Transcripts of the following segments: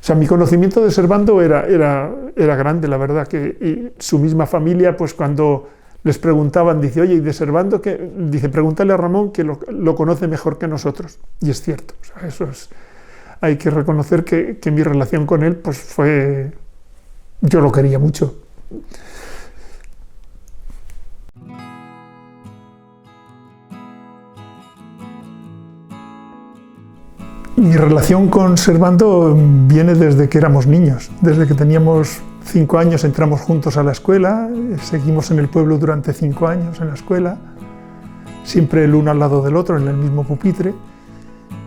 sea, mi conocimiento de Servando era grande, la verdad, que su misma familia, pues cuando les preguntaban, dice, oye, ¿y de Servando qué? Dice, pregúntale a Ramón que lo conoce mejor que nosotros. Y es cierto, o sea, eso es, hay que reconocer que mi relación con él, pues fue, yo lo quería mucho. Mi relación con Servando viene desde que éramos niños, desde que teníamos 5 años entramos juntos a la escuela, seguimos en el pueblo durante 5 años en la escuela, siempre el uno al lado del otro en el mismo pupitre,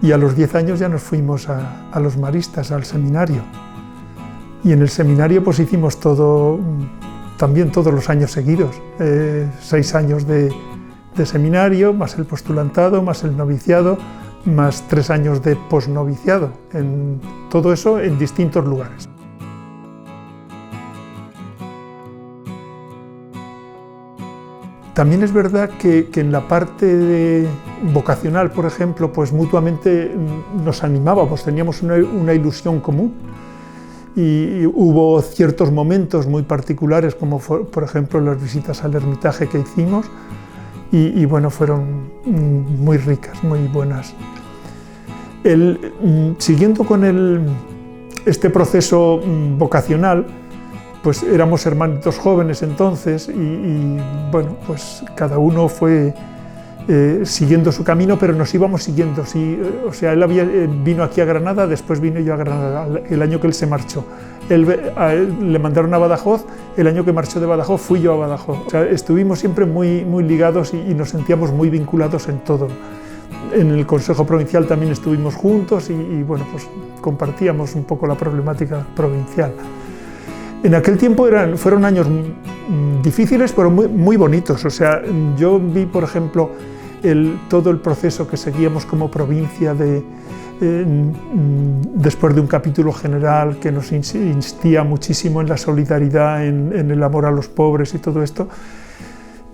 y a los 10 años ya nos fuimos a los maristas, al seminario. Y en el seminario pues hicimos todo, también todos los años seguidos, 6 años de seminario, más el postulantado, más el noviciado, más 3 años de posnoviciado, en todo eso en distintos lugares. También es verdad que en la parte vocacional, por ejemplo, pues mutuamente nos animábamos, teníamos una ilusión común y hubo ciertos momentos muy particulares, como por ejemplo las visitas al Hermitaje que hicimos, y bueno, fueron muy ricas, muy buenas. Siguiendo con este proceso vocacional, pues éramos hermanitos jóvenes entonces y bueno, pues cada uno fue siguiendo su camino, pero nos íbamos siguiendo. Sí, o sea, él vino aquí a Granada, después vine yo a Granada, el año que él se marchó. A él le mandaron a Badajoz, el año que marchó de Badajoz fui yo a Badajoz. O sea, estuvimos siempre muy, muy ligados y nos sentíamos muy vinculados en todo. En el Consejo Provincial también estuvimos juntos y bueno, pues compartíamos un poco la problemática provincial. En aquel tiempo fueron años difíciles, pero muy, muy bonitos. O sea, yo vi, por ejemplo, todo el proceso que seguíamos como provincia después de un capítulo general que nos insistía muchísimo en la solidaridad, en el amor a los pobres y todo esto.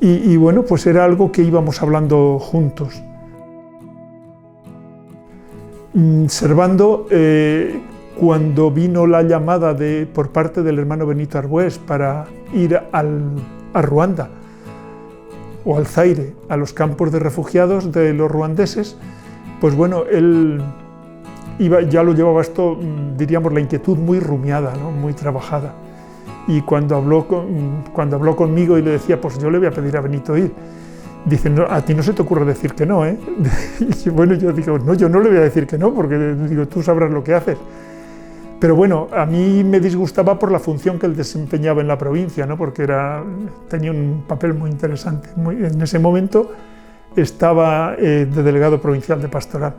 Y bueno, pues era algo que íbamos hablando juntos. Servando, cuando vino la llamada por parte del hermano Benito Arbués para ir a Ruanda o al Zaire, a los campos de refugiados de los ruandeses, pues bueno, él ya lo llevaba esto, diríamos, la inquietud muy rumiada, ¿no? Muy trabajada. Y cuando habló conmigo y le decía, pues yo le voy a pedir a Benito ir, dice, no, a ti no se te ocurre decir que no, ¿eh? Y bueno, yo digo, no, yo no le voy a decir que no, porque digo, tú sabrás lo que haces. Pero bueno, a mí me disgustaba por la función que él desempeñaba en la provincia, ¿no? Porque tenía un papel muy interesante. En ese momento estaba de delegado provincial de pastoral.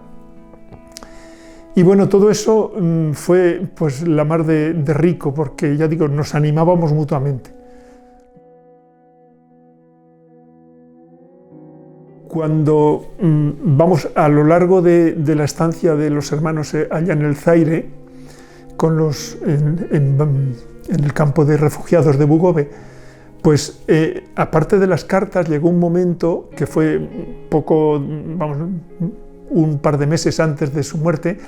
Y bueno, todo eso fue pues la mar de rico, porque ya digo, nos animábamos mutuamente. Cuando vamos a lo largo de la estancia de los hermanos allá en el Zaire, en el campo de refugiados de Bugove, pues aparte de las cartas llegó un momento que fue un par de meses antes de su muerte,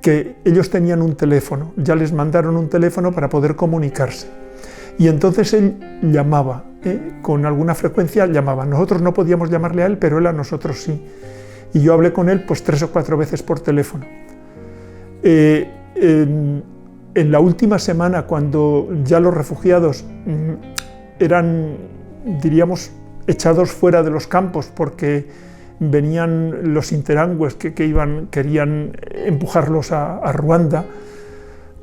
que ellos tenían un teléfono, ya les mandaron un teléfono para poder comunicarse. Y entonces él llamaba, con alguna frecuencia llamaba. Nosotros no podíamos llamarle a él, pero él a nosotros sí. Y yo hablé con él pues 3 o 4 veces por teléfono. En la última semana, cuando ya los refugiados eran, diríamos, echados fuera de los campos porque venían los interangües que querían empujarlos a Ruanda,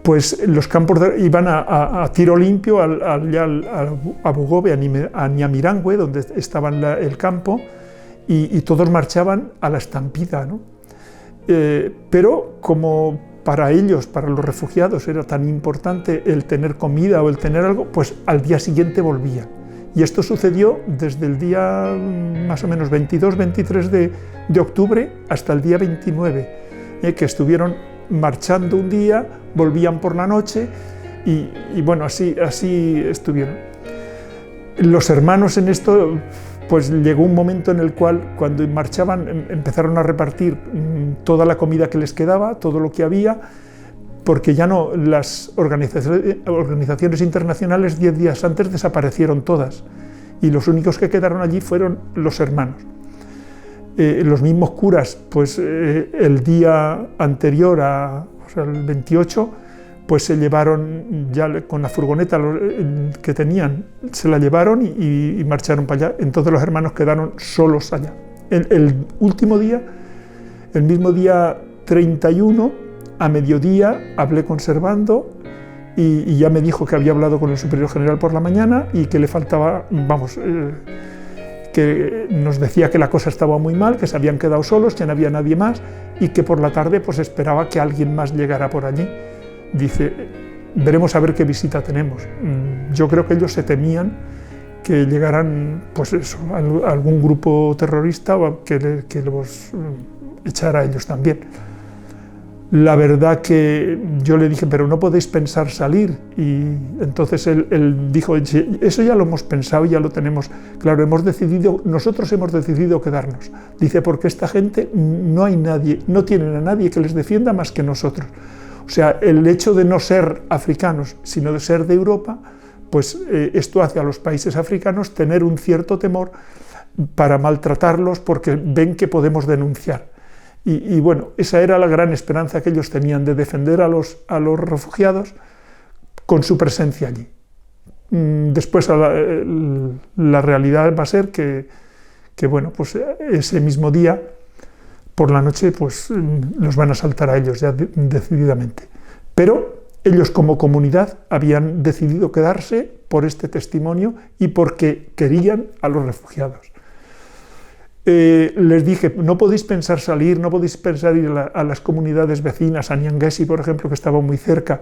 pues los campos iban a tiro limpio a Bugove, a Nyamirangue, donde estaba el campo, y todos marchaban a la estampida, ¿no? Pero como para ellos, para los refugiados, era tan importante el tener comida o el tener algo, pues al día siguiente volvían. Y esto sucedió desde el día más o menos 22-23 de octubre hasta el día 29, que estuvieron marchando un día, volvían por la noche y bueno, así estuvieron. Los hermanos en esto, pues llegó un momento en el cual cuando marchaban empezaron a repartir toda la comida que les quedaba, todo lo que había, porque ya no, las organizaciones internacionales 10 días antes desaparecieron todas y los únicos que quedaron allí fueron los hermanos. Los mismos curas, pues el día anterior, o sea, el 28, pues se llevaron ya con la furgoneta que tenían, se la llevaron y marcharon para allá. Entonces los hermanos quedaron solos allá. El último día, el mismo día 31, a mediodía, hablé con Servando y ya me dijo que había hablado con el superior general por la mañana y que le faltaba, que nos decía que la cosa estaba muy mal, que se habían quedado solos, que no había nadie más y que por la tarde pues esperaba que alguien más llegara por allí. Dice, veremos a ver qué visita tenemos. Yo creo que ellos se temían que llegaran, pues eso, algún grupo terrorista que los echara a ellos también. La verdad que yo le dije, pero no podéis pensar salir. Y entonces él dijo, eso ya lo hemos pensado, ya lo tenemos claro, nosotros hemos decidido quedarnos. Dice, porque esta gente no hay nadie, no tienen a nadie que les defienda más que nosotros. O sea, el hecho de no ser africanos, sino de ser de Europa, pues esto hace a los países africanos tener un cierto temor para maltratarlos porque ven que podemos denunciar. Y bueno, esa era la gran esperanza que ellos tenían de defender a los refugiados con su presencia allí. Después la realidad va a ser que bueno, pues ese mismo día, por la noche, pues los van a asaltar a ellos ya decididamente. Pero ellos como comunidad habían decidido quedarse por este testimonio y porque querían a los refugiados. Les dije, no podéis pensar salir, no podéis pensar ir a las comunidades vecinas, a Nyangesi, por ejemplo, que estaba muy cerca.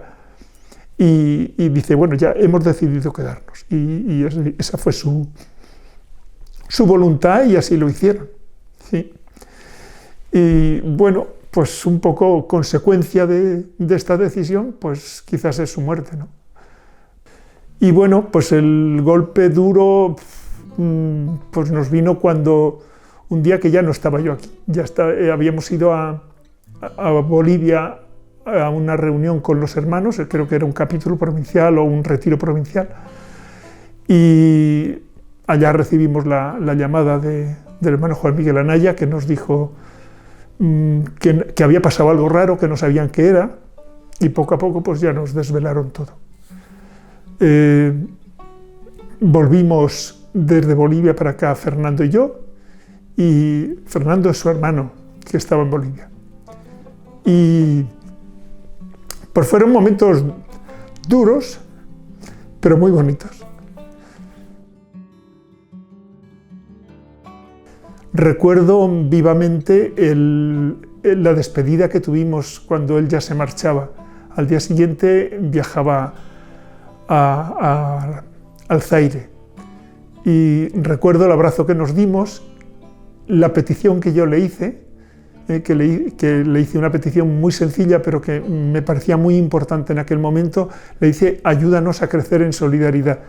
Y dice, bueno, ya hemos decidido quedarnos. Y esa fue su voluntad y así lo hicieron. ¿Sí? Y bueno, pues un poco consecuencia de esta decisión, pues quizás es su muerte, ¿no? Y bueno, pues el golpe duro pues nos vino cuando un día que ya no estaba yo aquí, habíamos ido a Bolivia a una reunión con los hermanos, creo que era un capítulo provincial o un retiro provincial, y allá recibimos la llamada del hermano Juan Miguel Anaya, que nos dijo que había pasado algo raro, que no sabían qué era, y poco a poco pues ya nos desvelaron todo. Volvimos desde Bolivia para acá, Fernando y yo, y Fernando es su hermano, que estaba en Bolivia. Y pues fueron momentos duros, pero muy bonitos. Recuerdo vivamente la despedida que tuvimos cuando él ya se marchaba. Al día siguiente viajaba al Zaire. Y recuerdo el abrazo que nos dimos, la petición que yo le hice, que le hice una petición muy sencilla, pero que me parecía muy importante en aquel momento. Le dije, ayúdanos a crecer en solidaridad.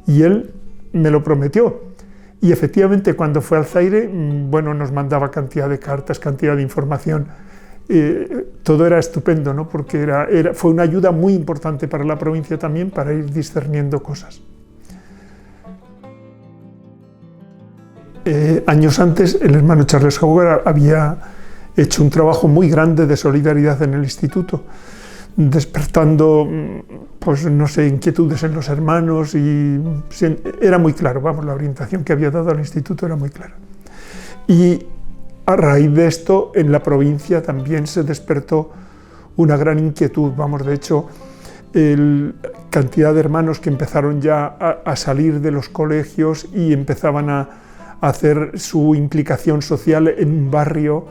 Y él me lo prometió. Y efectivamente, cuando fue al Zaire, bueno, nos mandaba cantidad de cartas, cantidad de información. Todo era estupendo, ¿no? Porque fue una ayuda muy importante para la provincia también, para ir discerniendo cosas. Años antes, el hermano Charles Hauger había hecho un trabajo muy grande de solidaridad en el instituto, despertando, pues no sé, inquietudes en los hermanos, y era muy claro, vamos, la orientación que había dado al instituto era muy clara. Y a raíz de esto, en la provincia también se despertó una gran inquietud, vamos, de hecho, cantidad de hermanos que empezaron ya a salir de los colegios y empezaban a hacer su implicación social en un barrio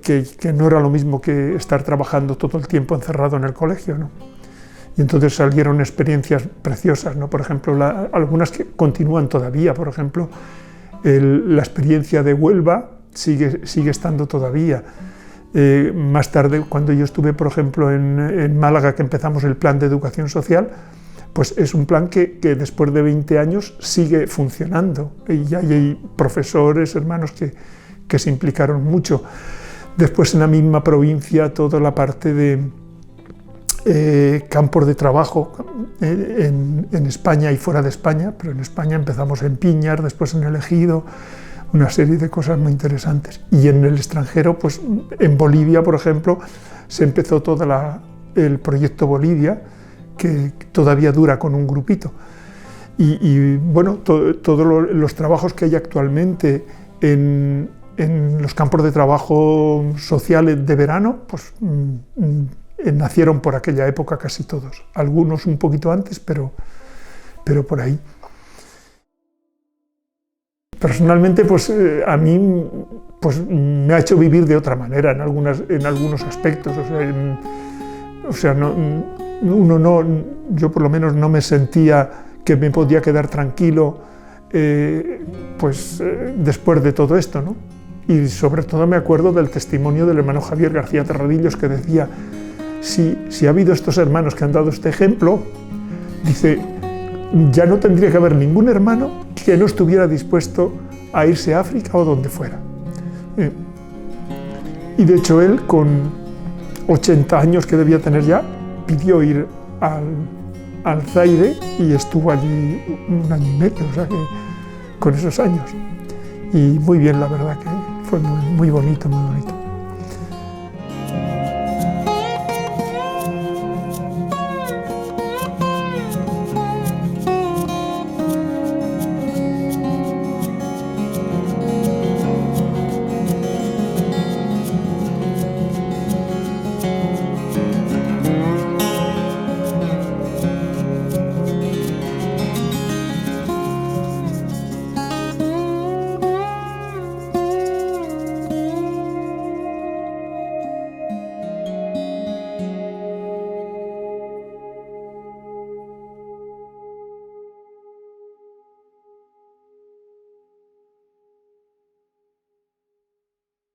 que no era lo mismo que estar trabajando todo el tiempo encerrado en el colegio, ¿no? Y entonces salieron experiencias preciosas, ¿no? Por ejemplo, algunas que continúan todavía, por ejemplo, la experiencia de Huelva sigue estando todavía. Más tarde, cuando yo estuve, por ejemplo, en Málaga, que empezamos el plan de educación social, pues es un plan que después de 20 años sigue funcionando, y hay profesores, hermanos que se implicaron mucho. Después, en la misma provincia, toda la parte campos de trabajo en España y fuera de España, pero en España empezamos en Piñar, después en El Ejido, una serie de cosas muy interesantes. Y en el extranjero, pues en Bolivia, por ejemplo, se empezó todo el proyecto Bolivia, que todavía dura con un grupito. Y bueno, todos los trabajos que hay actualmente en los campos de trabajo sociales de verano, pues nacieron por aquella época casi todos. Algunos un poquito antes, pero por ahí. Personalmente, pues a mí pues, me ha hecho vivir de otra manera en algunos aspectos. Yo por lo menos no me sentía que me podía quedar tranquilo después de todo esto, ¿no? Y sobre todo me acuerdo del testimonio del hermano Javier García Terradillos, que decía: si ha habido estos hermanos que han dado este ejemplo, dice, ya no tendría que haber ningún hermano que no estuviera dispuesto a irse a África o donde fuera. Y de hecho él, con 80 años que debía tener ya, pidió ir al Zaire y estuvo allí un año y medio, o sea que con esos años. Y muy bien, la verdad que fue muy bonito, muy bonito.